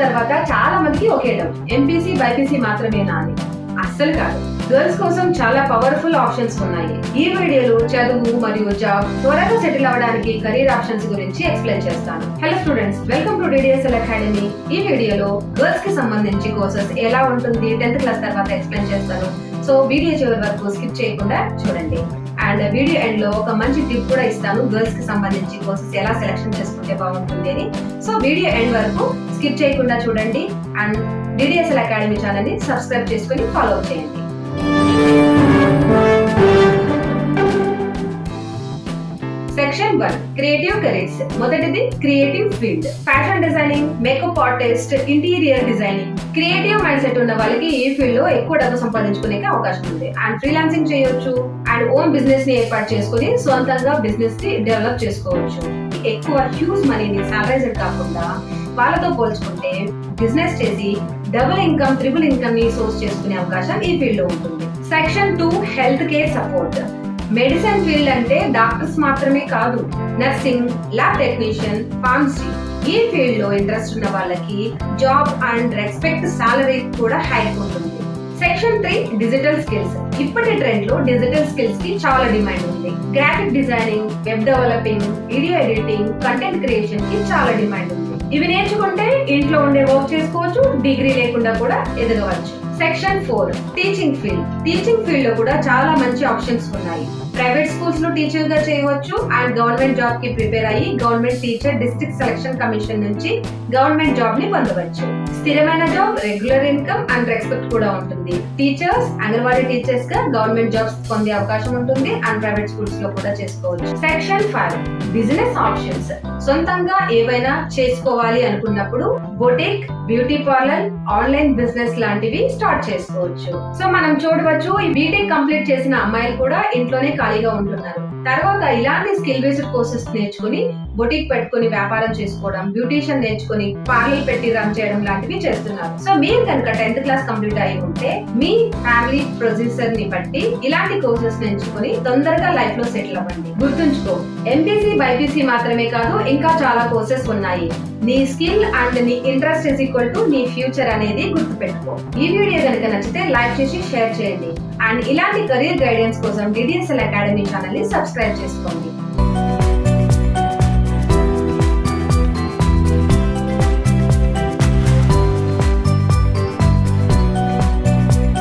తర్వాత చాలా మందికి ఒకే డౌట్, ఎంపీసీ బైపీసీ మాత్రమేనా అని. అస్సలు కాదు. గర్ల్స్ కోసం చాలా పవర్ఫుల్ ఆప్షన్స్ ఉన్నాయి. ఈ వీడియోలో చదువు మరియు జాబ్ త్వరగా సెటిల్ అవ్వడానికి కెరీర్ ఆప్షన్స్ గురించి ఎక్స్ప్లెయిన్ చేస్తాను. Hello students, welcome to DDSL academy. ఈ వీడియోలో గర్ల్స్ కి సంబంధించి కోర్సెస్ ఎలా ఉంటుంది 10th క్లాస్ తర్వాత ఎక్స్ప్లెయిన్ చేస్తాను. సో వీడియో చివరి వరకు స్కిప్ చేయకుండా చూడండి. అండ్ వీడియో ఎండ్ లో ఒక మంచి టిప్ కూడా ఇస్తాను, గర్ల్స్ కి సంబంధించి కోర్సెస్ ఎలా సెలెక్షన్ చేసుకుంటే బాగుంటుంది అని. సో వీడియో ఎండ్ వరకు స్కిప్ చేయకుండా చూడండి అండ్ డిడిఎస్ఎల్ అకాడమీ ఛానల్ ని సబ్స్క్రైబ్ చేసుకుని ఫాలో చేయండి. Section 1 creative careers. మొదటిది creative field. Fashion designing, makeup artist, interior designing. Creative mindset ఉన్న వాళ్ళకి ఈ ఫీల్డ్ లో ఎక్కువ డబ్బు సంపాదించుకునే అవకాశం ఉంది. అండ్ ఫ్రీలాన్సింగ్ చేయొచ్చు అండ్ ఓన్ బిజినెస్ ని ఏర్పాటు చేసుకుని సొంతంగా బిజినెస్ ని డెవలప్ చేసుకోవచ్చు. ఎక్కువ హ్యూజ్ మనీని సాలరైజ్డ్ కాకుండా వాళ్ళతో పోల్చుకుంటే బిజినెస్ చేసి డబుల్ ఇన్కమ్, ట్రిపుల్ ఇన్కమ్ ని సోర్స్ చేసుకునే అవకాశం ఈ ఫీల్డ్ లో ఉంటుంది. Section 2 health care support. Medicine field అంటే డాక్టర్స్ మాత్రమే కాదు, నర్సింగ్, ల్యాబ్ టెక్నీషియన్, ఫార్మసీ. ఈ ఫీల్డ్ లో ఇంట్రెస్ట్ ఉన్న వాళ్ళకి జాబ్ అండ్ రెస్పెక్ట్ సాలరీ కూడా హై ఉంటుంది. Section 3 digital skills. ఇప్పటి ట్రెండ్ లో డిజిటల్ స్కిల్స్ కి చాలా డిమాండ్ ఉంది. Graphic designing, web developing, video editing, content creation కి చాలా డిమాండ్ ఉంది. ఇవి నేర్చుకుంటే ఇంట్లో ఉండే వర్క్ చేసుకోవచ్చు, డిగ్రీ లేకుండా కూడా ఎదగవచ్చు. Section 4 teaching field. Teaching field లో కూడా చాలా మంచి ఆప్షన్స్ ఉన్నాయి. ప్రైవేట్ స్కూల్స్ లో టీచర్ గా చేయవచ్చు అండ్ గవర్నమెంట్ జాబ్ కి ప్రిపేర్ అయ్యి government teacher district selection commission నుంచి గవర్నమెంట్ జాబ్ ని పొందవచ్చు. స్థిరమైన job, regular income and respect కూడా ఉంటుంది. టీచర్స్, అంగన్వాడీ టీచర్స్ గా గవర్నమెంట్ జాబ్స్ పొందే అవకాశం ఉంటుంది అండ్ ప్రైవేట్ స్కూల్స్ లో కూడా చేసుకోవచ్చు. Section 5 business options. సొంతంగా ఏవైనా చేసుకోవాలి అనుకున్నప్పుడు boutique, beauty parlour, online business లాంటివి స్టార్ట్ చేసుకోవచ్చు. సో మనం చూడవచ్చు, ఈ బీటెక్ కంప్లీట్ చేసిన అమ్మాయిలు కూడా ఇంట్లోనే ఖాళీగా ఉంటున్నారు. తర్వాత ఇలాంటి స్కిల్ బేస్డ్ కోర్సెస్ నేర్చుకుని బొటిక్ పెట్టుకుని వ్యాపారం చేసుకోవడం, బ్యూటీషియన్ నేర్చుకుని పార్లర్ పెట్టి రన్ చేయడం లాంటివి చేస్తున్నారు. సో మీరు కనుక 10th క్లాస్ కంప్లీట్ అయి ఉంటే మీ ఫ్యామిలీ ప్రొడ్యూసర్ ని బట్టి ఇలాంటి కోర్సెస్ నేర్చుకుని తొందరగా లైఫ్ లో సెటిల్ అవ్వండి. గుర్తుంచుకో, ఎంపీసీ బైపీసీ మాత్రమే కాదు, ఇంకా చాలా కోర్సెస్ ఉన్నాయి. నీ స్కిల్ అండ్ నీ ఇంట్రెస్ట్ ఇస్ ఈక్వల్ టు నీ ఫ్యూచర్ అనేది గుర్తుపెట్టుకో. ఈ వీడియో కనుక నచ్చితే లైక్ చేసి షేర్ చేయండి అండ్ ఇలాంటి కెరీర్ గైడెన్స్ కోసం డిడిఎస్ఎల్ అకాడమీ ఛానల్ ని సబ్స్క్రైబ్ చేసుకోండి.